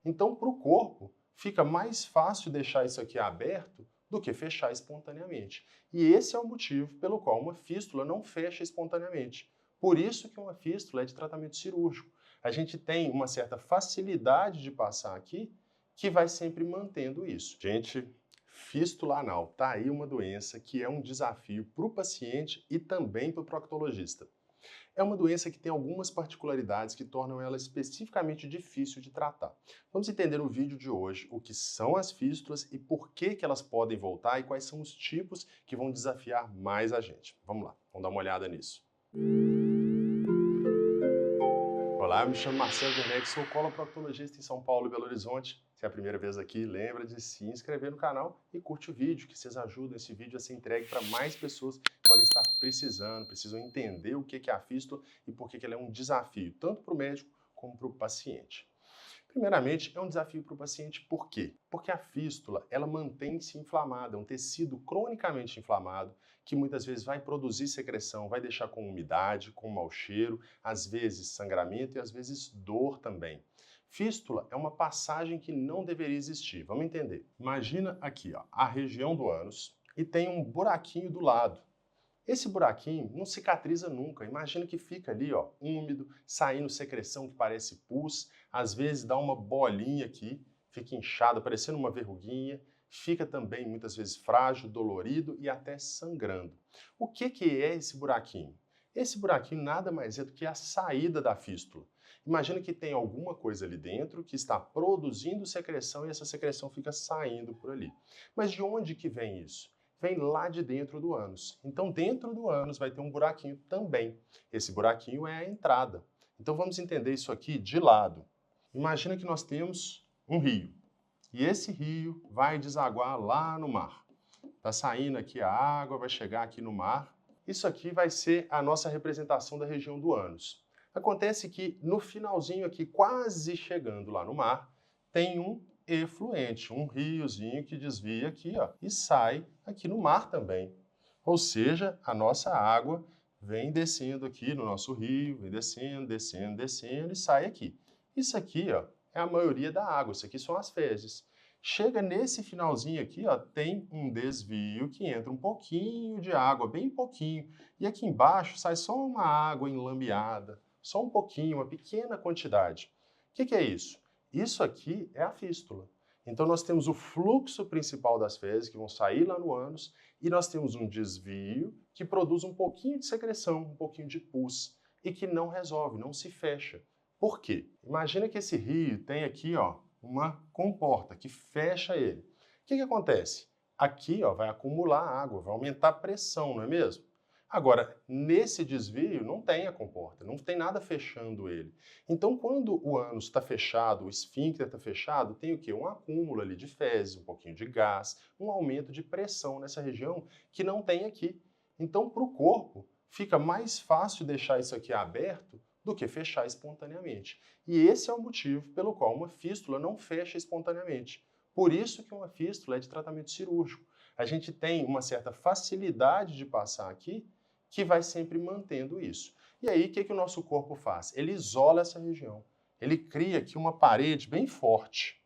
Então, para o corpo, fica mais fácil deixar isso aqui aberto do que fechar espontaneamente. E esse é o motivo pelo qual uma fístula não fecha espontaneamente. Por isso que uma fístula é de tratamento cirúrgico. A gente tem uma certa facilidade de passar aqui que vai sempre mantendo isso. Gente, fístula anal, tá aí uma doença que é um desafio para o paciente e também para o proctologista. É uma doença que tem algumas particularidades que tornam ela especificamente difícil de tratar. Vamos entender no vídeo de hoje o que são as fístulas e por que elas podem voltar e quais são os tipos que vão desafiar mais a gente. Vamos lá, vamos dar uma olhada nisso. Olá, eu me chamo Marcelo Werneck, sou coloproctologista em São Paulo e Belo Horizonte. Se é a primeira vez aqui, lembra de se inscrever no canal e curte o vídeo, que vocês ajudam esse vídeo a ser entregue para mais pessoas que podem estar precisam entender o que é a fístula e por que ela é um desafio, tanto para o médico como para o paciente. Primeiramente, é um desafio para o paciente, por quê? Porque a fístula, ela mantém-se inflamada, é um tecido cronicamente inflamado, que muitas vezes vai produzir secreção, vai deixar com umidade, com mau cheiro, às vezes sangramento e às vezes dor também. Fístula é uma passagem que não deveria existir, vamos entender. Imagina aqui, ó, a região do ânus e tem um buraquinho do lado. Esse buraquinho não cicatriza nunca. Imagina que fica ali, ó, úmido, saindo secreção que parece pus, às vezes dá uma bolinha aqui, fica inchada, parecendo uma verruguinha, fica também muitas vezes frágil, dolorido e até sangrando. O que é esse buraquinho? Esse buraquinho nada mais é do que a saída da fístula. Imagina que tem alguma coisa ali dentro que está produzindo secreção e essa secreção fica saindo por ali. Mas de onde que vem isso? Vem lá de dentro do ânus. Então, dentro do ânus vai ter um buraquinho também. Esse buraquinho é a entrada. Então, vamos entender isso aqui de lado. Imagina que nós temos um rio. E esse rio vai desaguar lá no mar. Está saindo aqui a água, vai chegar aqui no mar. Isso aqui vai ser a nossa representação da região do ânus. Acontece que no finalzinho aqui, quase chegando lá no mar, tem um efluente, um riozinho que desvia aqui, ó, e sai aqui no mar também. Ou seja, a nossa água vem descendo aqui no nosso rio, vem descendo, descendo, descendo e sai aqui. Isso aqui, ó, é a maioria da água, isso aqui são as fezes. Chega nesse finalzinho aqui, ó, tem um desvio que entra um pouquinho de água, bem pouquinho. E aqui embaixo sai só uma água enlambeada, só um pouquinho, uma pequena quantidade. O que é isso? Isso aqui é a fístula. Então nós temos o fluxo principal das fezes que vão sair lá no ânus e nós temos um desvio que produz um pouquinho de secreção, um pouquinho de pus e que não resolve, não se fecha. Por quê? Imagina que esse rio tem aqui, ó, uma comporta que fecha ele. O que acontece? Aqui, ó, vai acumular água, vai aumentar a pressão, não é mesmo? Agora, nesse desvio não tem a comporta, não tem nada fechando ele. Então, quando o ânus está fechado, o esfíncter está fechado, tem o quê? Um acúmulo ali de fezes, um pouquinho de gás, um aumento de pressão nessa região que não tem aqui. Então, para o corpo, fica mais fácil deixar isso aqui aberto do que fechar espontaneamente. E esse é o motivo pelo qual uma fístula não fecha espontaneamente. Por isso que uma fístula é de tratamento cirúrgico. A gente tem uma certa facilidade de passar aqui que vai sempre mantendo isso. E aí, o que o nosso corpo faz? Ele isola essa região. Ele cria aqui uma parede bem forte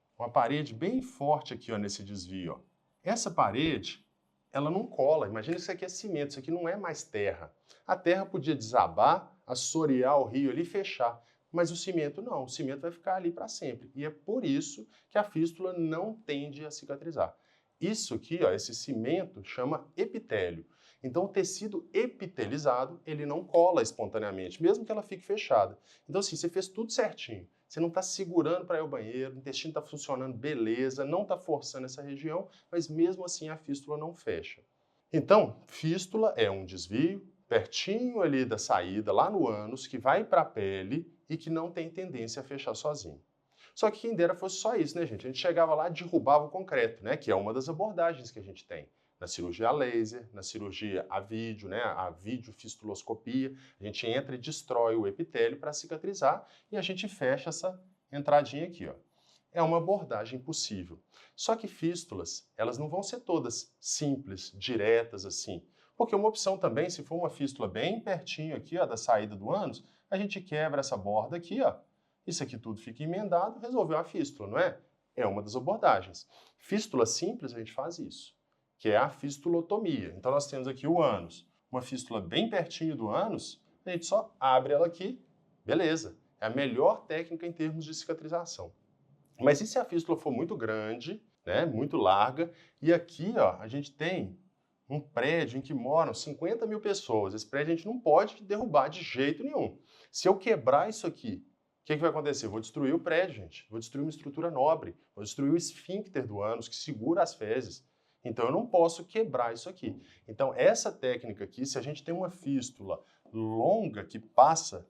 aqui, ó, nesse desvio. Ó. Essa parede, ela não cola. Imagina que isso aqui é cimento, isso aqui não é mais terra. A terra podia desabar, assorear o rio ali e fechar. Mas o cimento não, o cimento vai ficar ali para sempre. E é por isso que a fístula não tende a cicatrizar. Isso aqui, ó, esse cimento, chama epitélio. Então, o tecido epitelizado, ele não cola espontaneamente, mesmo que ela fique fechada. Então, assim, você fez tudo certinho. Você não está segurando para ir ao banheiro, o intestino está funcionando beleza, não está forçando essa região, mas mesmo assim a fístula não fecha. Então, fístula é um desvio pertinho ali da saída, lá no ânus, que vai para a pele e que não tem tendência a fechar sozinho. Só que quem dera fosse só isso, né, gente? A gente chegava lá, derrubava o concreto, né? Que é uma das abordagens que a gente tem. Na cirurgia a laser, na cirurgia a vídeo, né? A videofistuloscopia. A gente entra e destrói o epitélio para cicatrizar e a gente fecha essa entradinha aqui, ó. É uma abordagem possível. Só que fístulas, elas não vão ser todas simples, diretas assim. Porque uma opção também, se for uma fístula bem pertinho aqui, ó, da saída do ânus, a gente quebra essa borda aqui, ó, isso aqui tudo fica emendado, resolveu a fístula, não é? É uma das abordagens. Fístula simples, a gente faz isso, que é a fistulotomia. Então nós temos aqui o ânus, uma fístula bem pertinho do ânus, a gente só abre ela aqui, beleza. É a melhor técnica em termos de cicatrização. Mas e se a fístula for muito grande, né, muito larga, e aqui ó, a gente tem um prédio em que moram 50 mil pessoas. Esse prédio a gente não pode derrubar de jeito nenhum. Se eu quebrar isso aqui, o que vai acontecer? Eu vou destruir o prédio, gente. Vou destruir uma estrutura nobre. Vou destruir o esfíncter do ânus, que segura as fezes. Então eu não posso quebrar isso aqui. Então essa técnica aqui, se a gente tem uma fístula longa que passa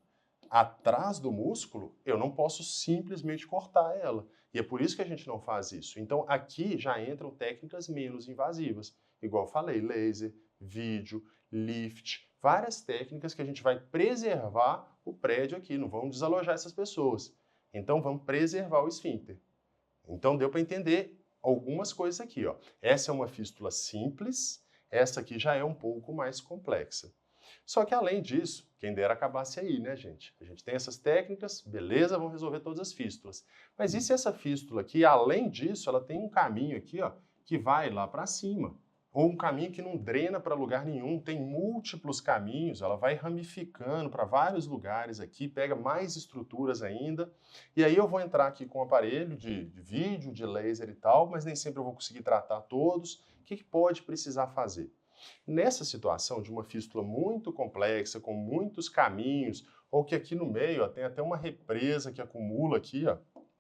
atrás do músculo, eu não posso simplesmente cortar ela. E é por isso que a gente não faz isso. Então aqui já entram técnicas menos invasivas. Igual eu falei, laser, vídeo, lift, várias técnicas que a gente vai preservar o prédio aqui, não vamos desalojar essas pessoas. Então vamos preservar o esfíncter. Então deu para entender algumas coisas aqui, ó. Essa é uma fístula simples, essa aqui já é um pouco mais complexa. Só que além disso, quem dera acabasse aí, né, gente? A gente tem essas técnicas, beleza, vamos resolver todas as fístulas. Mas e se essa fístula aqui, além disso, ela tem um caminho aqui, ó, que vai lá para cima? Ou um caminho que não drena para lugar nenhum, tem múltiplos caminhos, ela vai ramificando para vários lugares aqui, pega mais estruturas ainda, e aí eu vou entrar aqui com o aparelho de vídeo, de laser e tal, mas nem sempre eu vou conseguir tratar todos. O que pode precisar fazer? Nessa situação de uma fístula muito complexa, com muitos caminhos, ou que aqui no meio ó, tem até uma represa que acumula aqui, ó,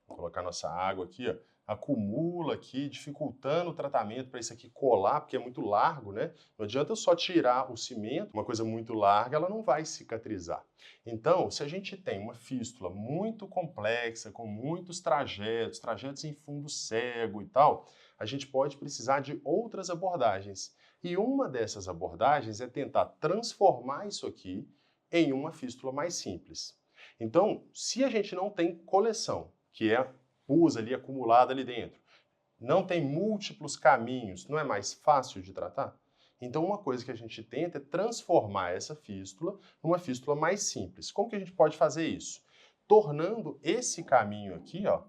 vou colocar nossa água aqui, ó, acumula aqui, dificultando o tratamento para isso aqui colar, porque é muito largo, né? Não adianta eu só tirar o cimento, uma coisa muito larga, ela não vai cicatrizar. Então, se a gente tem uma fístula muito complexa, com muitos trajetos em fundo cego e tal, a gente pode precisar de outras abordagens. E uma dessas abordagens é tentar transformar isso aqui em uma fístula mais simples. Então, se a gente não tem coleção, que é pus ali acumulada ali dentro, não tem múltiplos caminhos, não é mais fácil de tratar? Então, uma coisa que a gente tenta é transformar essa fístula numa fístula mais simples. Como que a gente pode fazer isso? Tornando esse caminho aqui, ó,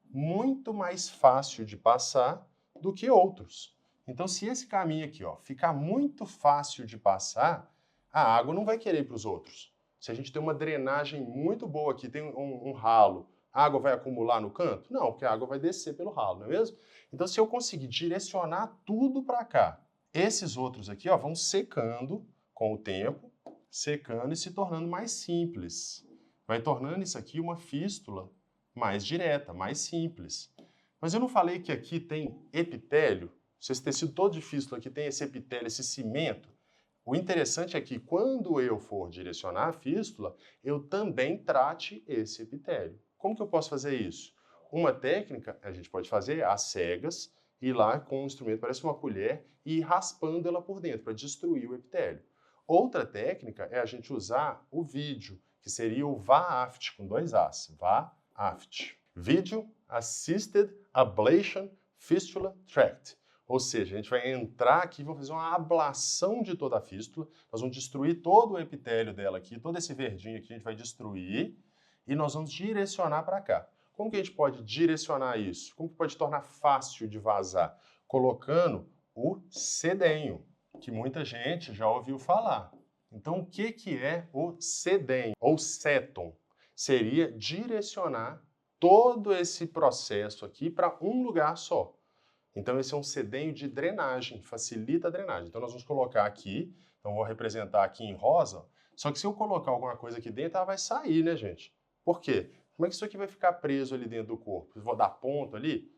muito mais fácil de passar do que outros. Então, se esse caminho aqui, ó, ficar muito fácil de passar, a água não vai querer ir para os outros. Se a gente tem uma drenagem muito boa aqui, tem um ralo, a água vai acumular no canto? Não, porque a água vai descer pelo ralo, não é mesmo? Então, se eu conseguir direcionar tudo para cá, esses outros aqui ó, vão secando com o tempo, secando e se tornando mais simples. Vai tornando isso aqui uma fístula mais direta, mais simples. Mas eu não falei que aqui tem epitélio? Se esse tecido todo de fístula aqui tem esse epitélio, esse cimento, o interessante é que quando eu for direcionar a fístula, eu também trate esse epitélio. Como que eu posso fazer isso? Uma técnica a gente pode fazer às cegas, ir lá com um instrumento, parece uma colher, e ir raspando ela por dentro para destruir o epitélio. Outra técnica é a gente usar o vídeo, que seria o VAAFT, com 2 As, VAAFT. Video Assisted Ablation Fistula Tract. Ou seja, a gente vai entrar aqui e vamos fazer uma ablação de toda a fístula, nós vamos destruir todo o epitélio dela aqui, todo esse verdinho aqui a gente vai destruir e nós vamos direcionar para cá. Como que a gente pode direcionar isso? Como que pode tornar fácil de vazar? Colocando o sedenho, que muita gente já ouviu falar. Então, o que é o sedenho, ou seton? Seria direcionar todo esse processo aqui para um lugar só. Então, esse é um sedenho de drenagem, facilita a drenagem. Então, nós vamos colocar aqui, então vou representar aqui em rosa, só que se eu colocar alguma coisa aqui dentro, ela vai sair, né, gente? Por quê? Como é que isso aqui vai ficar preso ali dentro do corpo? Eu vou dar ponto ali?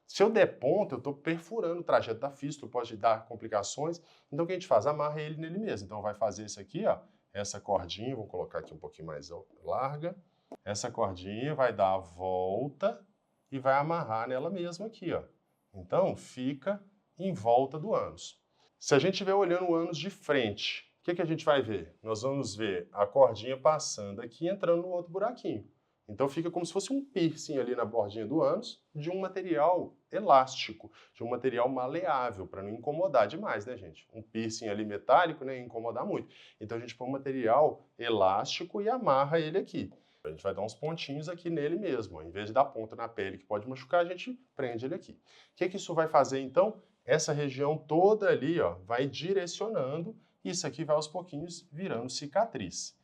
Se eu der ponto, eu estou perfurando o trajeto da fístula, pode dar complicações. Então, o que a gente faz? Amarra ele nele mesmo. Então, vai fazer isso aqui, ó, essa cordinha, vou colocar aqui um pouquinho mais larga. Essa cordinha vai dar a volta e vai amarrar nela mesma aqui, ó. Então, fica em volta do ânus. Se a gente estiver olhando o ânus de frente, o que a gente vai ver? Nós vamos ver a cordinha passando aqui e entrando no outro buraquinho. Então, fica como se fosse um piercing ali na bordinha do ânus de um material elástico, de um material maleável, para não incomodar demais, né, gente? Um piercing ali metálico, né, ia incomodar muito. Então, a gente põe um material elástico e amarra ele aqui. A gente vai dar uns pontinhos aqui nele mesmo, ó. Em vez de dar ponto na pele que pode machucar, a gente prende ele aqui. O que isso vai fazer então? Essa região toda ali, ó, vai direcionando, e isso aqui vai aos pouquinhos virando cicatriz.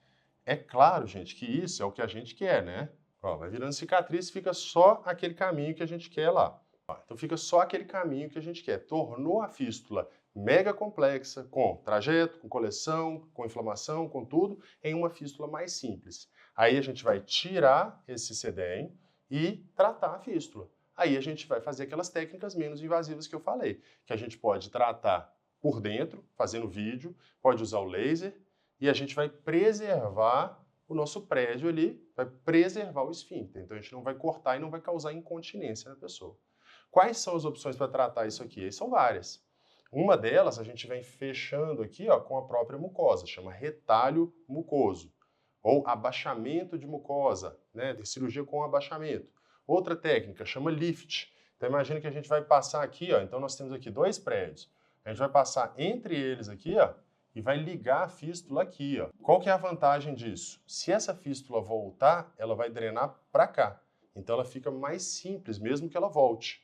É claro, gente, que isso é o que a gente quer, né? Ó, vai virando cicatriz, fica só aquele caminho que a gente quer lá. Ó, então fica só aquele caminho que a gente quer. Tornou a fístula mega complexa, com trajeto, com coleção, com inflamação, com tudo, em uma fístula mais simples. Aí a gente vai tirar esse sedém e tratar a fístula. Aí a gente vai fazer aquelas técnicas menos invasivas que eu falei, que a gente pode tratar por dentro, fazendo vídeo, pode usar o laser, e a gente vai preservar o nosso prédio ali, vai preservar o esfíncter. Então a gente não vai cortar e não vai causar incontinência na pessoa. Quais são as opções para tratar isso aqui? São várias. Uma delas a gente vem fechando aqui, ó, com a própria mucosa, chama retalho mucoso, ou abaixamento de mucosa, né, de cirurgia com abaixamento. Outra técnica chama lift. Então imagina que a gente vai passar aqui, ó, então nós temos aqui 2 prédios. A gente vai passar entre eles aqui, ó, e vai ligar a fístula aqui, ó. Qual que é a vantagem disso? Se essa fístula voltar, ela vai drenar para cá. Então ela fica mais simples, mesmo que ela volte.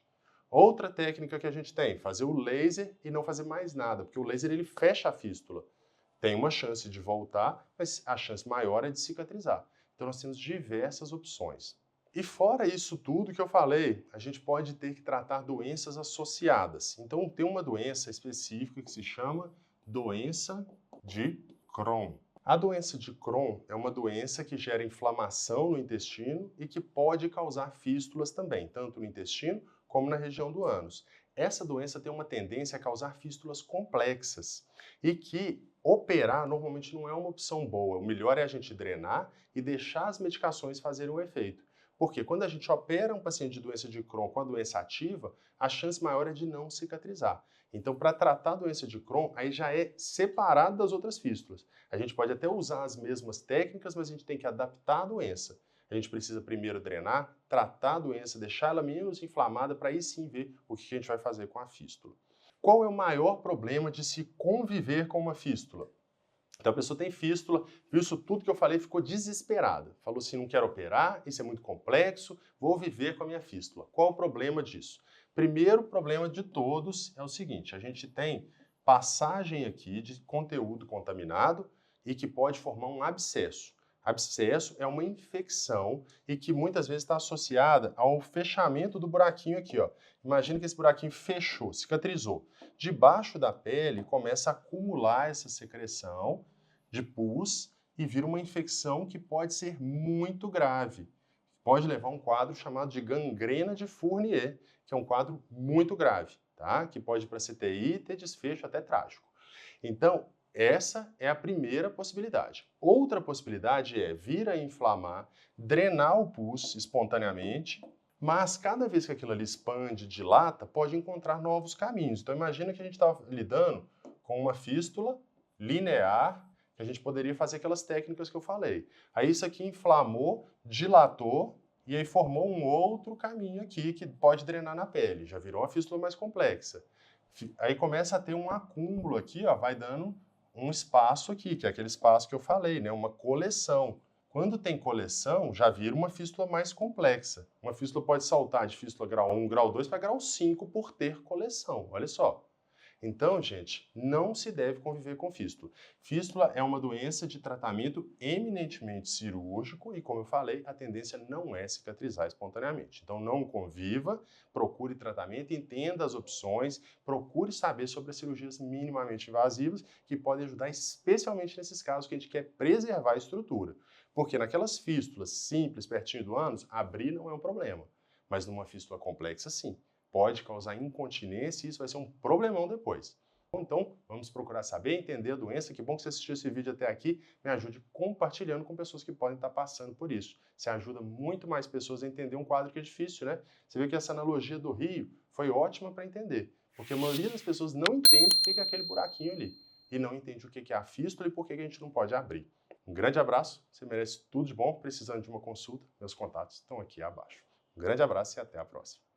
Outra técnica que a gente tem, fazer o laser e não fazer mais nada, porque o laser ele fecha a fístula. Tem uma chance de voltar, mas a chance maior é de cicatrizar. Então nós temos diversas opções. E fora isso tudo que eu falei, a gente pode ter que tratar doenças associadas. Então tem uma doença específica que se chama doença de Crohn. A doença de Crohn é uma doença que gera inflamação no intestino e que pode causar fístulas também, tanto no intestino como na região do ânus. Essa doença tem uma tendência a causar fístulas complexas e que operar normalmente não é uma opção boa. O melhor é a gente drenar e deixar as medicações fazerem o efeito. Porque quando a gente opera um paciente de doença de Crohn com a doença ativa, a chance maior é de não cicatrizar. Então, para tratar a doença de Crohn, aí já é separado das outras fístulas. A gente pode até usar as mesmas técnicas, mas a gente tem que adaptar a doença. A gente precisa primeiro drenar, tratar a doença, deixar ela menos inflamada, para aí sim ver o que a gente vai fazer com a fístula. Qual é o maior problema de se conviver com uma fístula? Então a pessoa tem fístula, viu isso tudo que eu falei, ficou desesperada. Falou assim, não quero operar, isso é muito complexo, vou viver com a minha fístula. Qual o problema disso? Primeiro problema de todos é o seguinte, a gente tem passagem aqui de conteúdo contaminado e que pode formar um abscesso. Abscesso é uma infecção e que muitas vezes está associada ao fechamento do buraquinho aqui, ó. Imagina que esse buraquinho fechou, cicatrizou. Debaixo da pele começa a acumular essa secreção de pus e vira uma infecção que pode ser muito grave. Pode levar a um quadro chamado de gangrena de Fournier, que é um quadro muito grave, tá? Que pode ir para CTI e ter desfecho até trágico. Então, essa é a primeira possibilidade. Outra possibilidade é vir a inflamar, drenar o pus espontaneamente, mas cada vez que aquilo ali expande, dilata, pode encontrar novos caminhos. Então imagina que a gente está lidando com uma fístula linear, que a gente poderia fazer aquelas técnicas que eu falei. Aí isso aqui inflamou, dilatou, e aí formou um outro caminho aqui que pode drenar na pele. Já virou uma fístula mais complexa. Aí começa a ter um acúmulo aqui, ó, vai dando um espaço aqui, que é aquele espaço que eu falei, né? Uma coleção. Quando tem coleção, já vira uma fístula mais complexa. Uma fístula pode saltar de fístula grau 1, grau 2 para grau 5 por ter coleção. Olha só. Então, gente, não se deve conviver com fístula. Fístula é uma doença de tratamento eminentemente cirúrgico e, como eu falei, a tendência não é cicatrizar espontaneamente. Então, não conviva, procure tratamento, entenda as opções, procure saber sobre as cirurgias minimamente invasivas que podem ajudar especialmente nesses casos que a gente quer preservar a estrutura. Porque naquelas fístulas simples, pertinho do ânus, abrir não é um problema. Mas numa fístula complexa, sim. Pode causar incontinência e isso vai ser um problemão depois. Então, vamos procurar saber, entender a doença. Que bom que você assistiu esse vídeo até aqui. Me ajude compartilhando com pessoas que podem estar passando por isso. Você ajuda muito mais pessoas a entender um quadro que é difícil, né? Você vê que essa analogia do rio foi ótima para entender. Porque a maioria das pessoas não entende o que é aquele buraquinho ali. E não entende o que é a fístula e por que a gente não pode abrir. Um grande abraço, você merece tudo de bom. Precisando de uma consulta, meus contatos estão aqui abaixo. Um grande abraço e até a próxima.